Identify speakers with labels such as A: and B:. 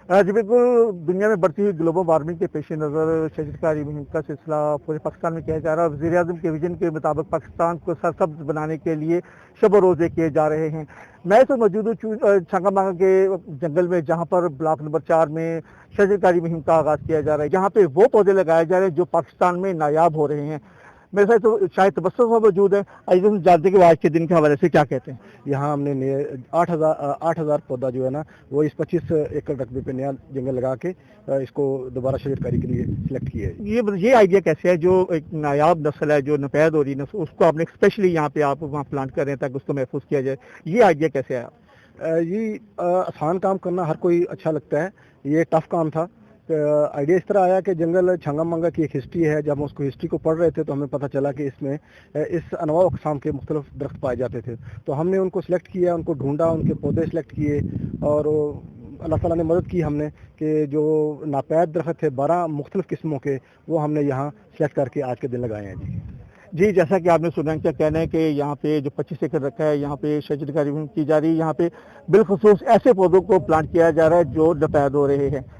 A: जी बिल्कुल, दुनिया में बढ़ती हुई ग्लोबल वार्मिंग के पेश नज़र शजरकारी मुहिम का सिलसिला पूरे पाकिस्तान में किया जा रहा है। वज़ीर-ए-आज़म के विजन के मुताबिक पाकिस्तान को सरसब्ज बनाने के लिए शब रोज़े किए जा रहे हैं। मैं इस वक्त मौजूद हूँ छंगामांगा के जंगल में, जहाँ पर ब्लॉक नंबर 4 में शजरकारी मुहिम का आगाज़ किया जा रहा है। यहाँ पे वो पौधे लगाए जा रहे हैं जो पाकिस्तान में नायाब हो रहे हैं। मेरे साथ तो शायद तबस्सुम मौजूद है। आइए हम जानते हैं कि वो आज के दिन के हवाले से क्या कहते हैं।
B: यहाँ हमने 8,000 पौधा जो है ना वो इस 25 एकड़ रकबे पे नया जंगल लगा के इसको दोबारा शजरकारी के लिए सिलेक्ट किया है।
A: ये आइडिया कैसे है, जो एक नायाब नस्ल है जो नपैद हो रही नस्ल, उसको आपने स्पेशली यहाँ पे आप वहाँ प्लांट कर रहे हैं ताकि उसको महफूज किया जाए, ये आइडिया कैसे आया?
B: ये आसान काम करना हर कोई अच्छा लगता है, ये टफ काम था। आइडिया इस तरह आया कि जंगल छंगामांगा की एक हिस्ट्री है। जब हम उसको हिस्ट्री को पढ़ रहे थे तो हमें पता चला कि इसमें इस अनवा अक़साम के मुख्तलिफ दरख्त पाए जाते थे। तो हमने उनको सिलेक्ट किया, उनको ढूंढा, उनके पौधे सिलेक्ट किए और अल्लाह ताला ने मदद की हमने कि जो नापैद दरख्त थे 12 मुख्तलिफ किस्मों के, वो हमने यहाँ सिलेक्ट करके आज के दिन लगाए हैं।
A: जी, जैसा कि आपने सुना, क्या कहना है कि यहाँ पे जो 25 एकड़ रखा है, यहाँ पे शजरकारी की जा रही है। यहाँ पे बिलखुसूस ऐसे पौधों को प्लांट किया जा रहा है जो नपैद हो रहे हैं।